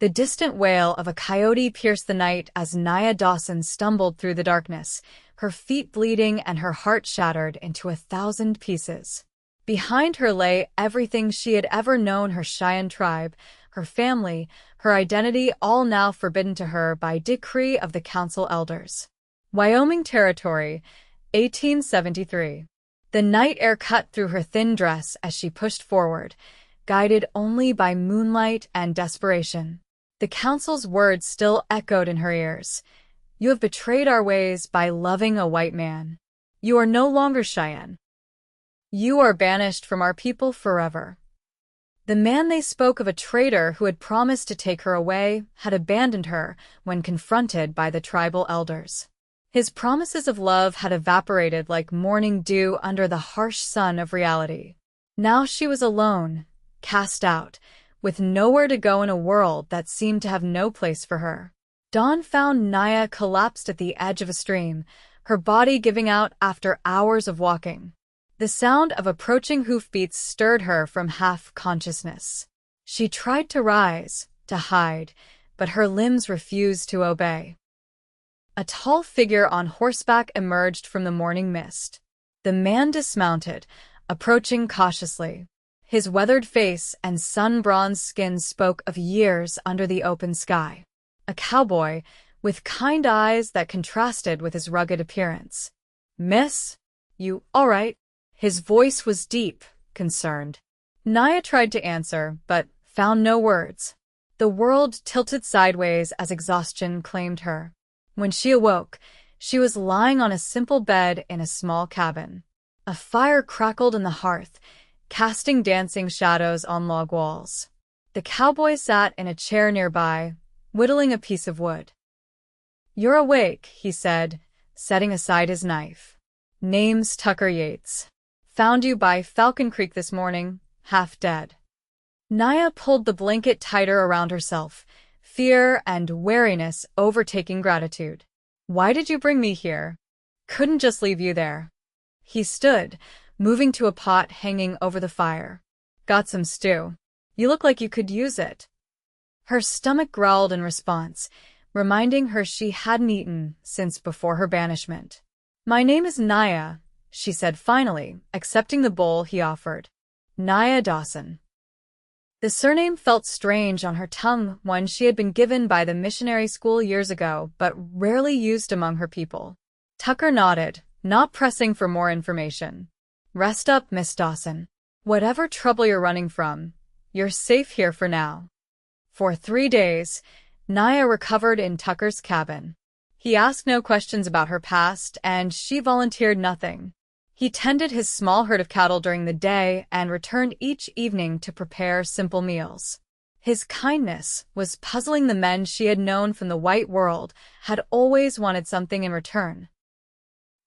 The distant wail of a coyote pierced the night as Naya Dawson stumbled through the darkness, her feet bleeding and her heart shattered into 1,000 pieces. Behind her lay everything she had ever known: her Cheyenne tribe, her family, her identity, all now forbidden to her by decree of the council elders. Wyoming Territory, 1873. The night air cut through her thin dress as she pushed forward, guided only by moonlight and desperation. The council's words still echoed in her ears. "You have betrayed our ways by loving a white man. You are no longer Cheyenne. You are banished from our people forever." The man they spoke of, a traitor who had promised to take her away, had abandoned her when confronted by the tribal elders. His promises of love had evaporated like morning dew under the harsh sun of reality. Now she was alone, cast out, with nowhere to go in a world that seemed to have no place for her. Dawn found Naya collapsed at the edge of a stream, her body giving out after hours of walking. The sound of approaching hoofbeats stirred her from half-consciousness. She tried to rise, to hide, but her limbs refused to obey. A tall figure on horseback emerged from the morning mist. The man dismounted, approaching cautiously. His weathered face and sun-bronzed skin spoke of years under the open sky. A cowboy, with kind eyes that contrasted with his rugged appearance. "Miss, you all right?" His voice was deep, concerned. Naya tried to answer, but found no words. The world tilted sideways as exhaustion claimed her. When she awoke, she was lying on a simple bed in a small cabin. A fire crackled in the hearth, casting dancing shadows on log walls. The cowboy sat in a chair nearby, whittling a piece of wood. "You're awake," he said, setting aside his knife. "Name's Tucker Yates. Found you by Falcon Creek this morning, half dead." Naya pulled the blanket tighter around herself, fear and wariness overtaking gratitude. "Why did you bring me here? Couldn't just leave you there." He stood, moving to a pot hanging over the fire. "Got some stew. You look like you could use it." Her stomach growled in response, reminding her she hadn't eaten since before her banishment. "My name is Naya," she said finally, accepting the bowl he offered. "Naya Dawson." The surname felt strange on her tongue, one she had been given by the missionary school years ago, but rarely used among her people. Tucker nodded, not pressing for more information. "Rest up, Miss Dawson. Whatever trouble you're running from, you're safe here for now." For 3 days, Naya recovered in Tucker's cabin. He asked no questions about her past, and she volunteered nothing. He tended his small herd of cattle during the day and returned each evening to prepare simple meals. His kindness was puzzling the men she had known from the white world, had always wanted something in return.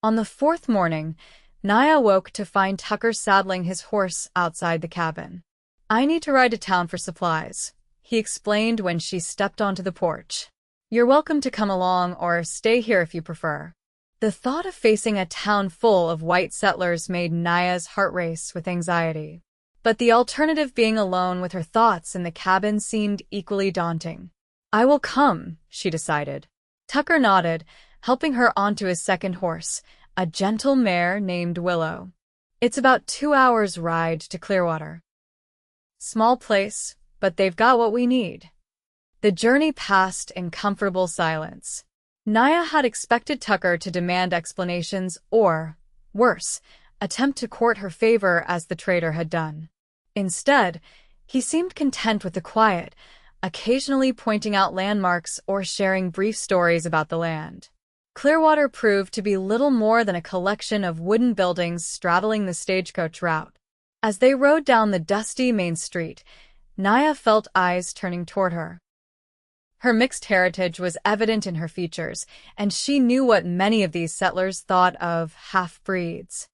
On the 4th morning, Naya woke to find Tucker saddling his horse outside the cabin. "I need to ride to town for supplies," he explained when she stepped onto the porch. "You're welcome to come along or stay here if you prefer." The thought of facing a town full of white settlers made Naya's heart race with anxiety. But the alternative, being alone with her thoughts in the cabin, seemed equally daunting. "I will come," she decided. Tucker nodded, helping her onto his second horse, a gentle mare named Willow. "It's about 2 hours' ride to Clearwater. Small place, but they've got what we need." The journey passed in comfortable silence. Naya had expected Tucker to demand explanations or, worse, attempt to court her favor as the traitor had done. Instead, he seemed content with the quiet, occasionally pointing out landmarks or sharing brief stories about the land. Clearwater proved to be little more than a collection of wooden buildings straddling the stagecoach route. As they rode down the dusty main street, Naya felt eyes turning toward her. Her mixed heritage was evident in her features, and she knew what many of these settlers thought of half-breeds.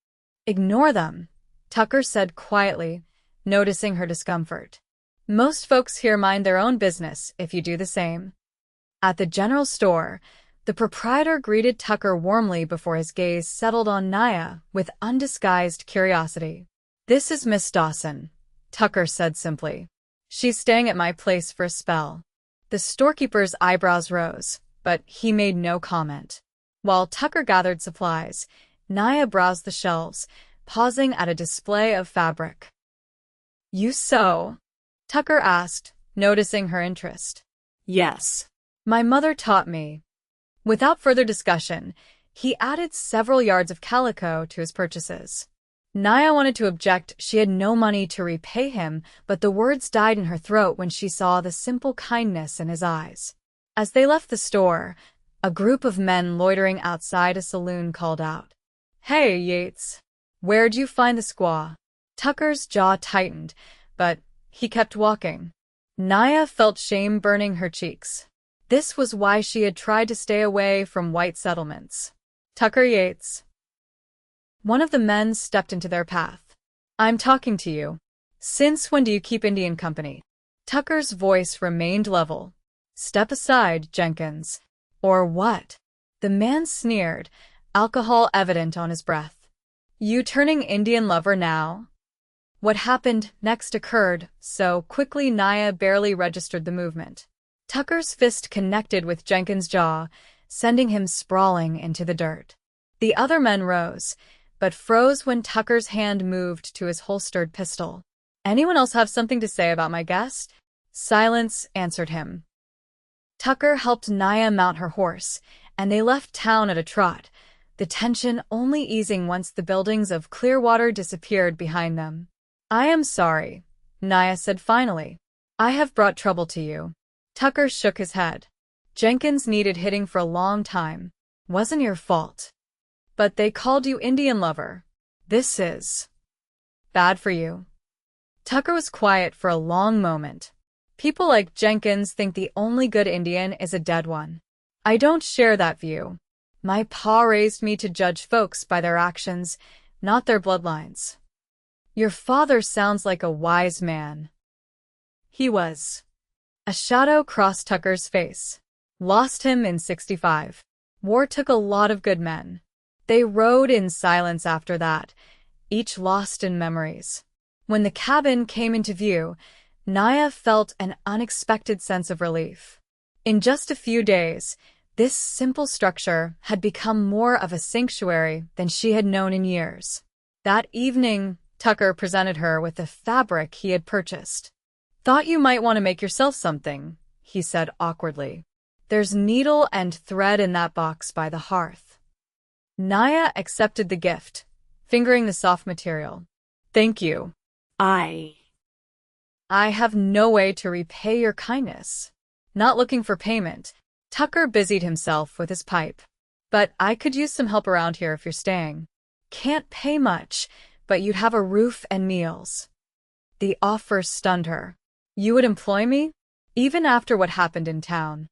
"Ignore them," Tucker said quietly, noticing her discomfort. "Most folks here mind their own business if you do the same." At the general store, the proprietor greeted Tucker warmly before his gaze settled on Naya with undisguised curiosity. "This is Miss Dawson," Tucker said simply. "She's staying at my place for a spell." The storekeeper's eyebrows rose, but he made no comment. While Tucker gathered supplies, Naya browsed the shelves, pausing at a display of fabric. "You sew?" Tucker asked, noticing her interest. "Yes. My mother taught me." Without further discussion, he added several yards of calico to his purchases. Naya wanted to object. She had no money to repay him, but the words died in her throat when she saw the simple kindness in his eyes. As they left the store, a group of men loitering outside a saloon called out, "Hey, Yates, where'd you find the squaw?" Tucker's jaw tightened, but he kept walking. Naya felt shame burning her cheeks. This was why she had tried to stay away from white settlements. "Tucker Yates." One of the men stepped into their path. "I'm talking to you. Since when do you keep Indian company?" Tucker's voice remained level. "Step aside, Jenkins." "Or what?" The man sneered, alcohol evident on his breath. "You turning Indian lover now?" What happened next occurred so quickly Naya barely registered the movement. Tucker's fist connected with Jenkins' jaw, sending him sprawling into the dirt. The other men rose, but froze when Tucker's hand moved to his holstered pistol. "Anyone else have something to say about my guest?" Silence answered him. Tucker helped Naya mount her horse, and they left town at a trot, the tension only easing once the buildings of Clearwater disappeared behind them. "I am sorry," Naya said finally. "I have brought trouble to you." Tucker shook his head. "Jenkins needed hitting for a long time. Wasn't your fault. But they called you Indian lover. This is bad for you." Tucker was quiet for a long moment. "People like Jenkins think the only good Indian is a dead one. I don't share that view. My pa raised me to judge folks by their actions, not their bloodlines." "Your father sounds like a wise man." "He was." A shadow crossed Tucker's face. "Lost him in '65. War took a lot of good men." They rode in silence after that, each lost in memories. When the cabin came into view, Naya felt an unexpected sense of relief. In just a few days, this simple structure had become more of a sanctuary than she had known in years. That evening, Tucker presented her with the fabric he had purchased. "Thought you might want to make yourself something," he said awkwardly. "There's needle and thread in that box by the hearth." Naya accepted the gift, fingering the soft material. "Thank you. I have no way to repay your kindness." Not looking for payment, Tucker busied himself with his pipe. "But I could use some help around here if you're staying. Can't pay much, but you'd have a roof and meals." The offer stunned her. "You would employ me? Even after what happened in town?"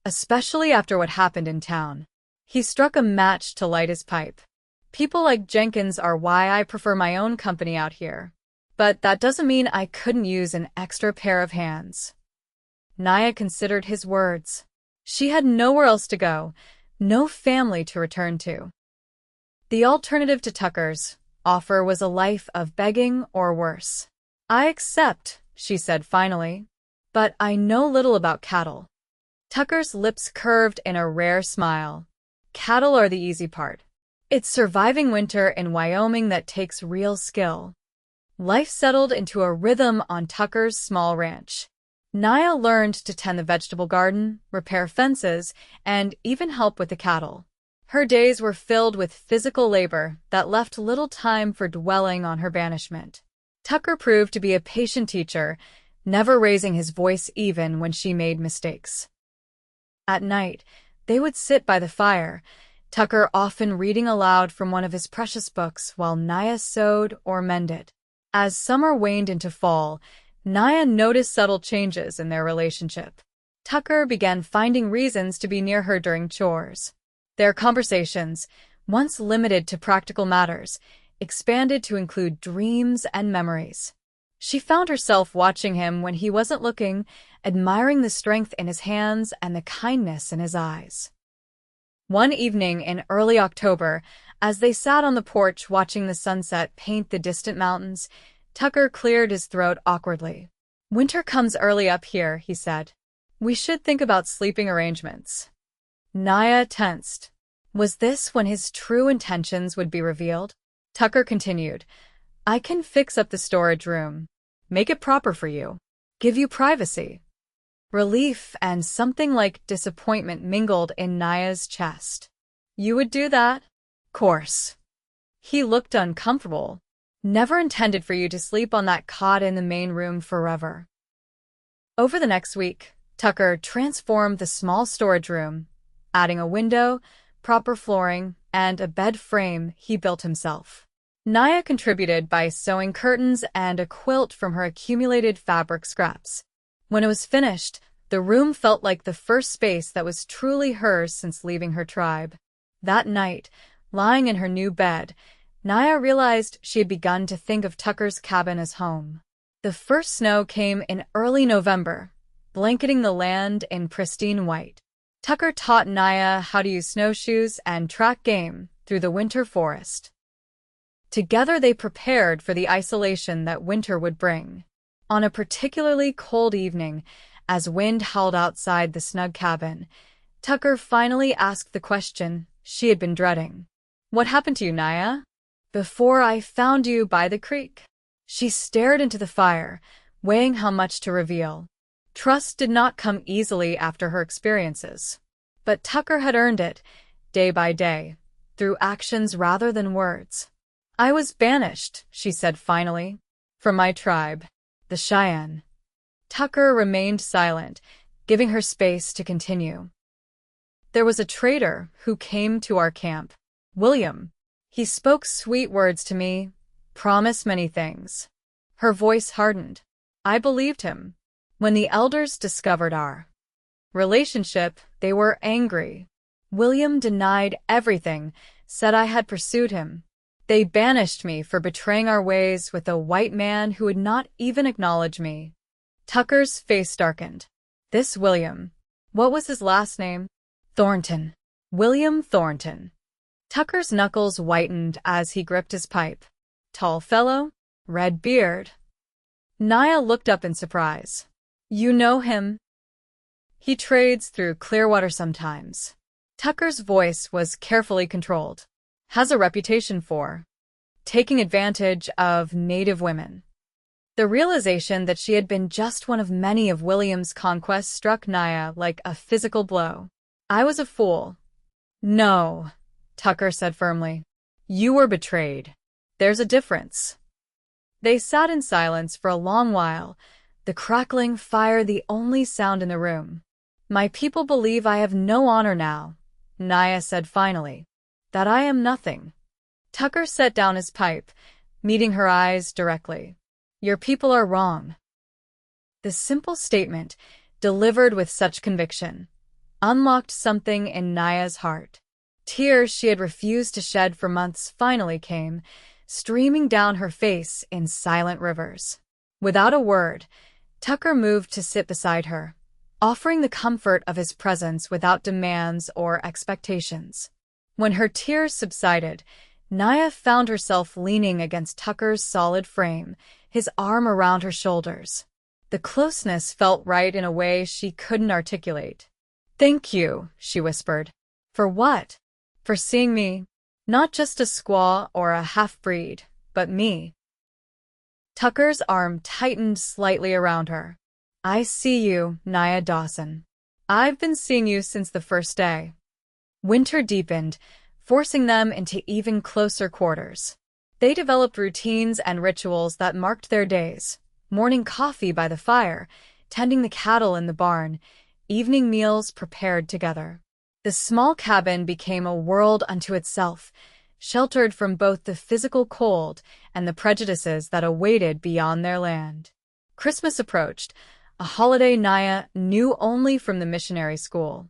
"Especially after what happened in town." He struck a match to light his pipe. "People like Jenkins are why I prefer my own company out here. But that doesn't mean I couldn't use an extra pair of hands." Naya considered his words. She had nowhere else to go, no family to return to. The alternative to Tucker's offer was a life of begging or worse. "I accept," she said finally. "But I know little about cattle." Tucker's lips curved in a rare smile. "Cattle are the easy part. It's surviving winter in Wyoming that takes real skill." Life settled into a rhythm on Tucker's small ranch. Naya learned to tend the vegetable garden, repair fences, and even help with the cattle. Her days were filled with physical labor that left little time for dwelling on her banishment. Tucker proved to be a patient teacher, never raising his voice even when she made mistakes. At night, they would sit by the fire, Tucker often reading aloud from one of his precious books while Naya sewed or mended. As summer waned into fall, Naya noticed subtle changes in their relationship. Tucker began finding reasons to be near her during chores. Their conversations, once limited to practical matters, expanded to include dreams and memories. She found herself watching him when he wasn't looking, admiring the strength in his hands and the kindness in his eyes. One evening in early October, as they sat on the porch watching the sunset paint the distant mountains, Tucker cleared his throat awkwardly. "Winter comes early up here," he said. We should think about sleeping arrangements. Naya tensed. Was this when his true intentions would be revealed? Tucker continued. I can fix up the storage room. Make it proper for you. Give you privacy. Relief and something like disappointment mingled in Naya's chest. You would do that? Course. He looked uncomfortable. Never intended for you to sleep on that cot in the main room forever. Over the next week, Tucker transformed the small storage room, adding a window, proper flooring, and a bed frame he built himself. Naya contributed by sewing curtains and a quilt from her accumulated fabric scraps. When it was finished, the room felt like the first space that was truly hers since leaving her tribe. That night, lying in her new bed, Naya realized she had begun to think of Tucker's cabin as home. The first snow came in early November, blanketing the land in pristine white. Tucker taught Naya how to use snowshoes and track game through the winter forest. Together they prepared for the isolation that winter would bring. On a particularly cold evening, as wind howled outside the snug cabin, Tucker finally asked the question she had been dreading. What happened to you, Naya? Before I found you by the creek. She stared into the fire, weighing how much to reveal. Trust did not come easily after her experiences. But Tucker had earned it, day by day, through actions rather than words. I was banished, she said finally, from my tribe, the Cheyenne. Tucker remained silent, giving her space to continue. There was a trader who came to our camp, William. He spoke sweet words to me, promised many things. Her voice hardened. I believed him. When the elders discovered our relationship, they were angry. William denied everything, said I had pursued him. They banished me for betraying our ways with a white man who would not even acknowledge me. Tucker's face darkened. This William. What was his last name? Thornton. William Thornton. Tucker's knuckles whitened as he gripped his pipe. Tall fellow, red beard. Naya looked up in surprise. You know him? He trades through Clearwater sometimes. Tucker's voice was carefully controlled. Has a reputation for taking advantage of Native women. The realization that she had been just one of many of William's conquests struck Naya like a physical blow. I was a fool. No, Tucker said firmly. You were betrayed. There's a difference. They sat in silence for a long while, the crackling fire the only sound in the room. My people believe I have no honor now, Naya said finally. That I am nothing. Tucker set down his pipe, meeting her eyes directly. Your people are wrong. The simple statement, delivered with such conviction, unlocked something in Naya's heart. Tears she had refused to shed for months finally came, streaming down her face in silent rivers. Without a word, Tucker moved to sit beside her, offering the comfort of his presence without demands or expectations. When her tears subsided, Naya found herself leaning against Tucker's solid frame, his arm around her shoulders. The closeness felt right in a way she couldn't articulate. Thank you, she whispered. For what? For seeing me. Not just a squaw or a half-breed, but me. Tucker's arm tightened slightly around her. I see you, Naya Dawson. I've been seeing you since the first day. Winter deepened, forcing them into even closer quarters. They developed routines and rituals that marked their days. Morning coffee by the fire, tending the cattle in the barn, evening meals prepared together. The small cabin became a world unto itself, sheltered from both the physical cold and the prejudices that awaited beyond their land. Christmas approached, a holiday Naya knew only from the missionary school.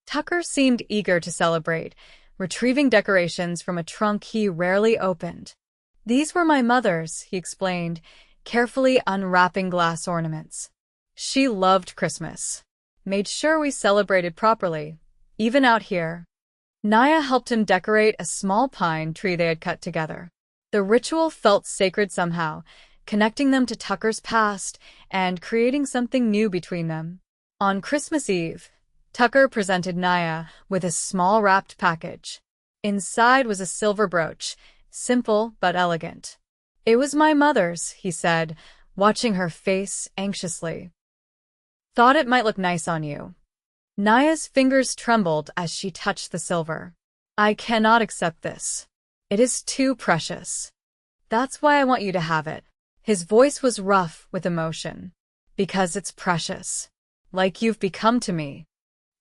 Tucker seemed eager to celebrate, retrieving decorations from a trunk he rarely opened. These were my mother's, he explained, carefully unwrapping glass ornaments. She loved Christmas. Made sure we celebrated properly, even out here. Naya helped him decorate a small pine tree they had cut together. The ritual felt sacred somehow, connecting them to Tucker's past and creating something new between them. On Christmas Eve, Tucker presented Naya with a small wrapped package. Inside was a silver brooch, simple but elegant. "It was my mother's," he said, watching her face anxiously. "Thought it might look nice on you." Naya's fingers trembled as she touched the silver. "I cannot accept this. It is too precious. That's why I want you to have it." His voice was rough with emotion. "Because it's precious. Like you've become to me."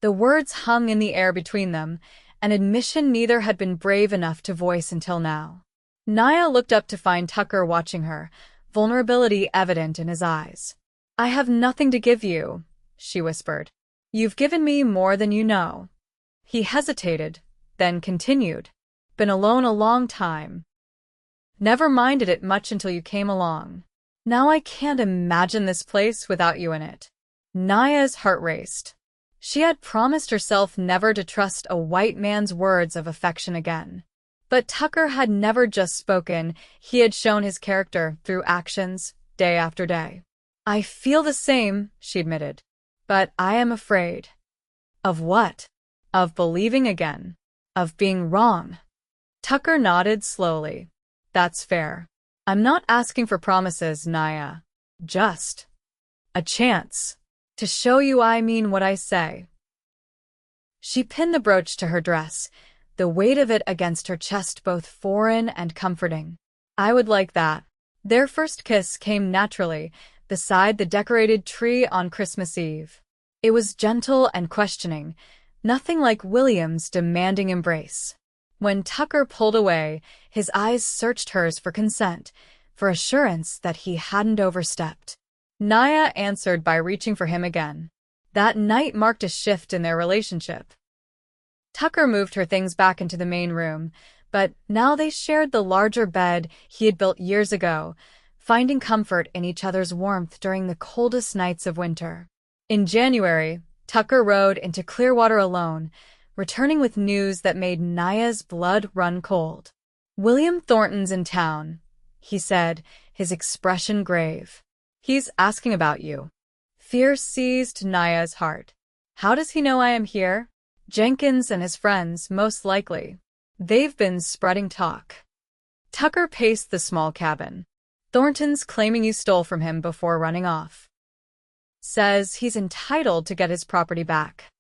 The words hung in the air between them, an admission neither had been brave enough to voice until now. Naya looked up to find Tucker watching her, vulnerability evident in his eyes. "I have nothing to give you," she whispered. "You've given me more than you know." He hesitated, then continued. "Been alone a long time. Never minded it much until you came along. Now I can't imagine this place without you in it." Naya's heart raced. She had promised herself never to trust a white man's words of affection again. But Tucker had never just spoken, he had shown his character through actions, day after day. "I feel the same," she admitted. "But I am afraid." "Of what?" "Of believing again. Of being wrong." Tucker nodded slowly. "That's fair. I'm not asking for promises, Naya. Just a chance to show you I mean what I say." She pinned the brooch to her dress, the weight of it against her chest both foreign and comforting. "I would like that." Their first kiss came naturally, beside the decorated tree on Christmas Eve. It was gentle and questioning, nothing like William's demanding embrace. When Tucker pulled away, his eyes searched hers for consent, for assurance that he hadn't overstepped. Naya answered by reaching for him again. That night marked a shift in their relationship. Tucker moved her things back into the main room, but now they shared the larger bed he had built years ago, finding comfort in each other's warmth during the coldest nights of winter. In January, Tucker rode into Clearwater alone, returning with news that made Naya's blood run cold. "William Thornton's in town," he said, his expression grave. "He's asking about you." Fear seized Naya's heart. "How does he know I am here?" "Jenkins and his friends, most likely. They've been spreading talk." Tucker paced the small cabin. "Thornton's claiming you stole from him before running off. Says he's entitled to get his property back."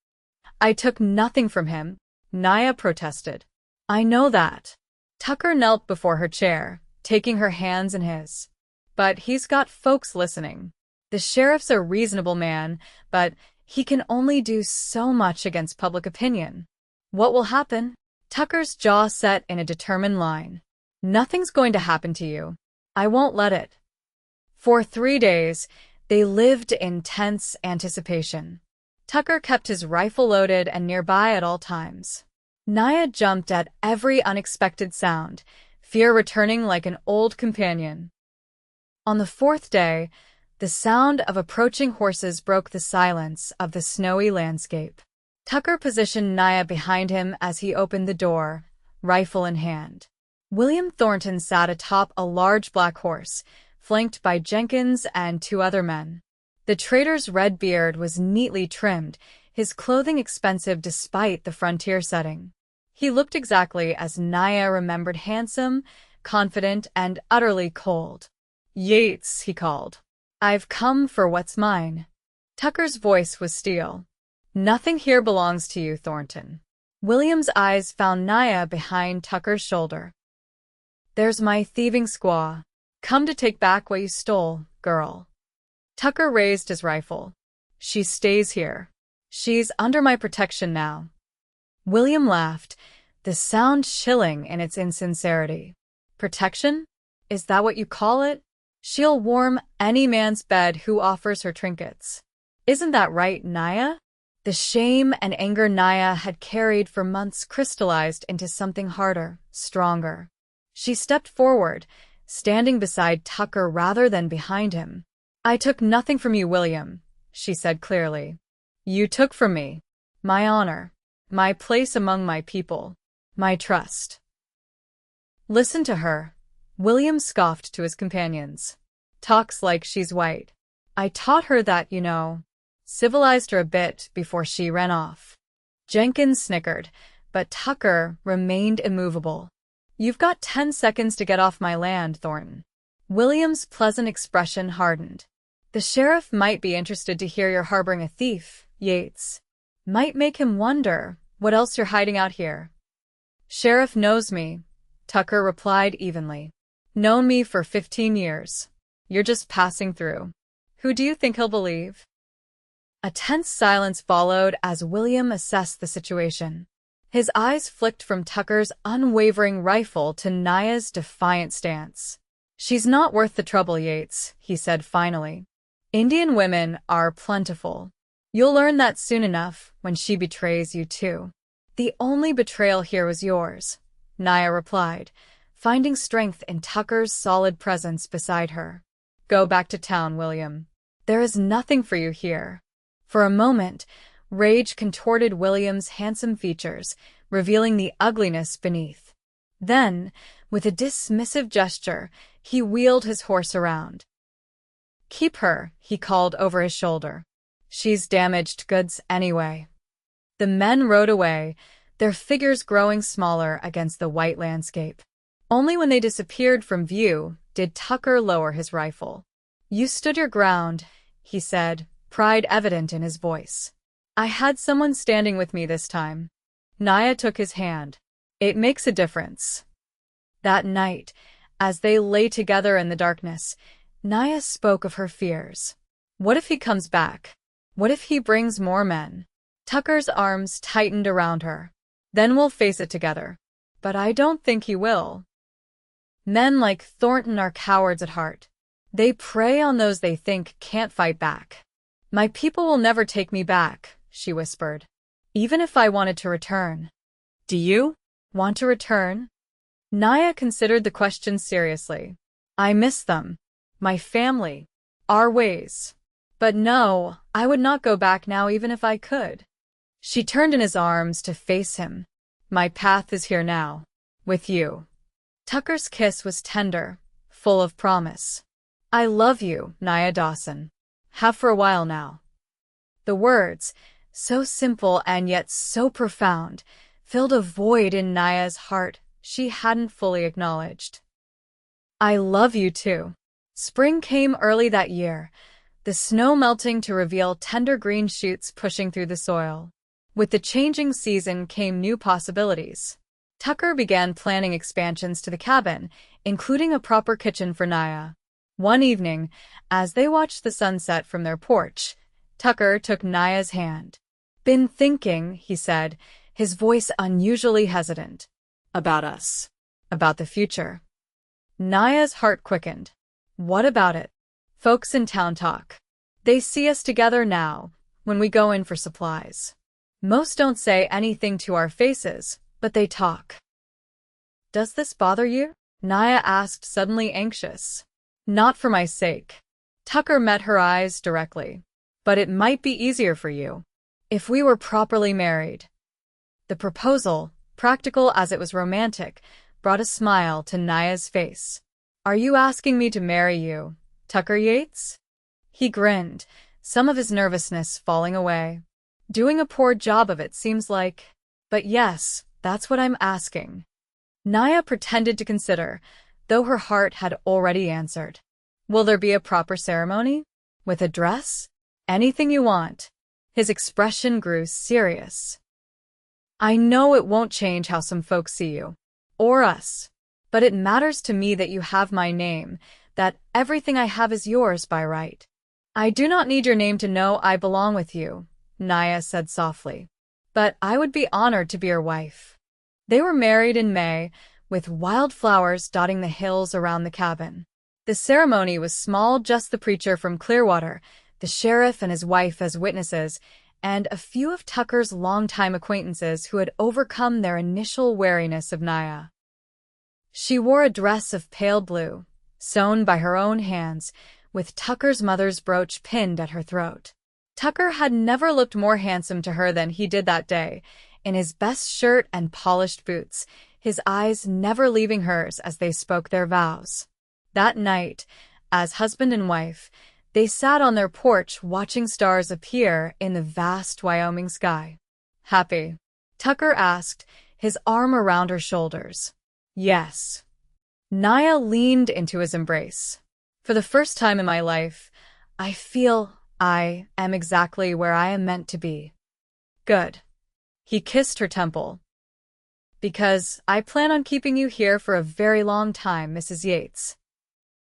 "I took nothing from him," Naya protested. "I know that." Tucker knelt before her chair, taking her hands in his. "But he's got folks listening. The sheriff's a reasonable man, but he can only do so much against public opinion." "What will happen?" Tucker's jaw set in a determined line. "Nothing's going to happen to you. I won't let it." For 3 days, they lived in tense anticipation. Tucker kept his rifle loaded and nearby at all times. Naya jumped at every unexpected sound, fear returning like an old companion. On the 4th day, the sound of approaching horses broke the silence of the snowy landscape. Tucker positioned Naya behind him as he opened the door, rifle in hand. William Thornton sat atop a large black horse, flanked by Jenkins and 2 other men. The trader's red beard was neatly trimmed, his clothing expensive despite the frontier setting. He looked exactly as Naya remembered, handsome, confident, and utterly cold. "Yates," he called. "I've come for what's mine." Tucker's voice was steel. "Nothing here belongs to you, Thornton." William's eyes found Naya behind Tucker's shoulder. "There's my thieving squaw. Come to take back what you stole, girl." Tucker raised his rifle. "She stays here. She's under my protection now." William laughed, the sound chilling in its insincerity. "Protection? Is that what you call it? She'll warm any man's bed who offers her trinkets. Isn't that right, Naya?" The shame and anger Naya had carried for months crystallized into something harder, stronger. She stepped forward, standing beside Tucker rather than behind him. "I took nothing from you, William," she said clearly. "You took from me my honor, my place among my people, my trust." "Listen to her," William scoffed to his companions. "Talks like she's white. I taught her that, you know." civilized her a bit before she ran off. Jenkins snickered, but Tucker remained immovable. "You've got 10 seconds to get off my land, Thornton." William's pleasant expression hardened. "The sheriff might be interested to hear you're harboring a thief, Yates. Might make him wonder what else you're hiding out here." "Sheriff knows me," Tucker replied evenly. "Known me for 15 years. You're just passing through. Who do you think he'll believe?" A tense silence followed as William assessed the situation. His eyes flicked from Tucker's unwavering rifle to Naya's defiant stance. "She's not worth the trouble, Yates," he said finally. "Indian women are plentiful. You'll learn that soon enough when she betrays you too." "The only betrayal here was yours," Naya replied, finding strength in Tucker's solid presence beside her. "Go back to town, William. There is nothing for you here." For a moment, rage contorted William's handsome features, revealing the ugliness beneath. Then, with a dismissive gesture, he wheeled his horse around. "Keep her," he called over his shoulder. "She's damaged goods anyway." The men rode away, their figures growing smaller against the white landscape. Only when they disappeared from view did Tucker lower his rifle. "You stood your ground," he said, pride evident in his voice. "I had someone standing with me this time." Naya took his hand. "It makes a difference." That night, as they lay together in the darkness, Naya spoke of her fears. "What if he comes back? What if he brings more men?" Tucker's arms tightened around her. "Then we'll face it together." "But I don't think he will." "Men like Thornton are cowards at heart. They prey on those they think can't fight back." "My people will never take me back," she whispered. "Even if I wanted to return." "Do you want to return?" Naya considered the question seriously. "I miss them. My family. Our ways. But no, I would not go back now even if I could." She turned in his arms to face him. "My path is here now. With you." Tucker's kiss was tender, full of promise. "I love you, Naya Dawson. Have for a while now." The words, so simple and yet so profound, filled a void in Naya's heart she hadn't fully acknowledged. "I love you too." Spring came early that year, the snow melting to reveal tender green shoots pushing through the soil. With the changing season came new possibilities. Tucker began planning expansions to the cabin, including a proper kitchen for Naya. One evening, as they watched the sunset from their porch, Tucker took Naya's hand. "Been thinking," he said, his voice unusually hesitant. "About us. About the future." Naya's heart quickened. "What about it?" "Folks in town talk. They see us together now, when we go in for supplies. Most don't say anything to our faces, but they talk." "Does this bother you?" Naya asked, suddenly anxious. "Not for my sake." Tucker met her eyes directly. "But it might be easier for you. If we were properly married." The proposal, practical as it was romantic, brought a smile to Naya's face. "Are you asking me to marry you, Tucker Yates?" He grinned, some of his nervousness falling away. "Doing a poor job of it seems like. But yes, that's what I'm asking." Naya pretended to consider, though her heart had already answered. "Will there be a proper ceremony? With a dress? Anything you want." His expression grew serious. "I know it won't change how some folks see you. Or us. But it matters to me that you have my name, that everything I have is yours by right." "I do not need your name to know I belong with you," Naya said softly. "But I would be honored to be your wife." They were married in May, with wildflowers dotting the hills around the cabin. The ceremony was small, just the preacher from Clearwater, the sheriff and his wife as witnesses, and a few of Tucker's longtime acquaintances who had overcome their initial wariness of Naya. She wore a dress of pale blue, sewn by her own hands, with Tucker's mother's brooch pinned at her throat. Tucker had never looked more handsome to her than he did that day, in his best shirt and polished boots, his eyes never leaving hers as they spoke their vows. That night, as husband and wife, They sat on their porch watching stars appear in the vast Wyoming sky. Happy? Tucker asked, his arm around her shoulders. Yes. Naya leaned into his embrace. For the first time in my life, I feel I am exactly where I am meant to be. Good. He kissed her temple. Because I plan on keeping you here for a very long time, Mrs. Yates.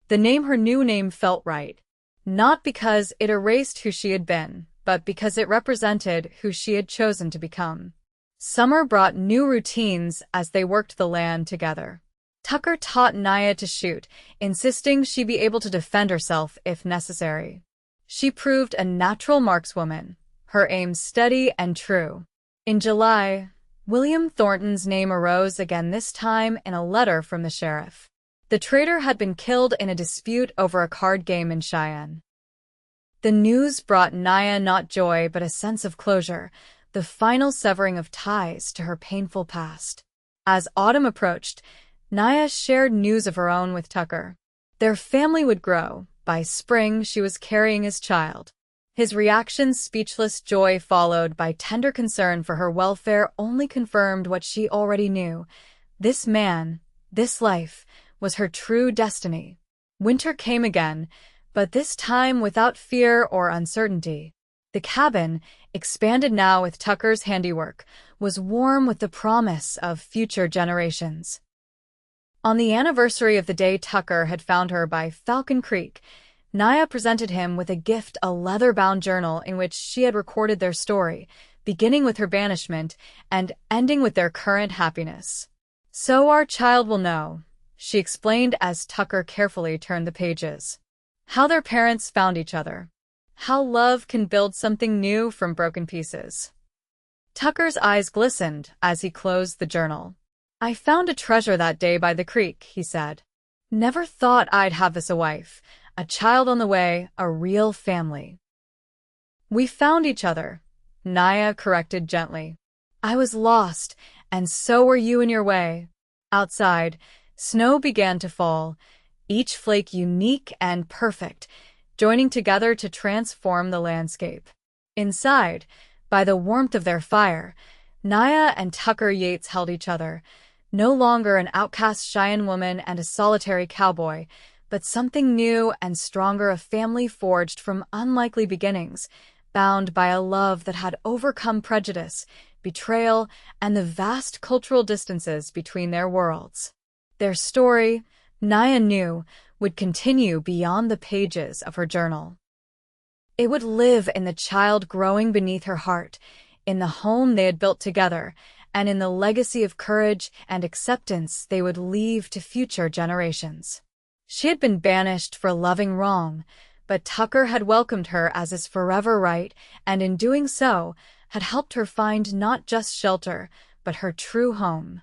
Her new name felt right. Not because it erased who she had been, but because it represented who she had chosen to become. Summer brought new routines as they worked the land together. Tucker taught Naya to shoot, insisting she be able to defend herself if necessary. She proved a natural markswoman, her aim steady and true. In July, William Thornton's name arose again, this time in a letter from the sheriff. The traitor had been killed in a dispute over a card game in Cheyenne. The news brought Naya not joy but a sense of closure, the final severing of ties to her painful past. As autumn approached, Naya shared news of her own with Tucker. Their family would grow. By spring, she was carrying his child. His reaction, speechless joy followed by tender concern for her welfare, only confirmed what she already knew. This man, this life, was her true destiny. Winter came again, but this time without fear or uncertainty. The cabin, expanded now with Tucker's handiwork, was warm with the promise of future generations. On the anniversary of the day Tucker had found her by Falcon Creek, Naya presented him with a gift, a leather-bound journal in which she had recorded their story, beginning with her banishment and ending with their current happiness. So our child will know, she explained as Tucker carefully turned the pages. How their parents found each other. How love can build something new from broken pieces. Tucker's eyes glistened as he closed the journal. I found a treasure that day by the creek, he said. Never thought I'd have this a wife, a child on the way, a real family. We found each other, Naya corrected gently. I was lost, and so were you in your way. Outside, snow began to fall, each flake unique and perfect, joining together to transform the landscape. Inside, by the warmth of their fire, Naya and Tucker Yates held each other, no longer an outcast Cheyenne woman and a solitary cowboy, but something new and stronger, a family forged from unlikely beginnings, bound by a love that had overcome prejudice, betrayal, and the vast cultural distances between their worlds. Their story, Naya knew, would continue beyond the pages of her journal. It would live in the child growing beneath her heart, in the home they had built together, and in the legacy of courage and acceptance they would leave to future generations. She had been banished for loving wrong, but Tucker had welcomed her as his forever right, and in doing so, had helped her find not just shelter, but her true home.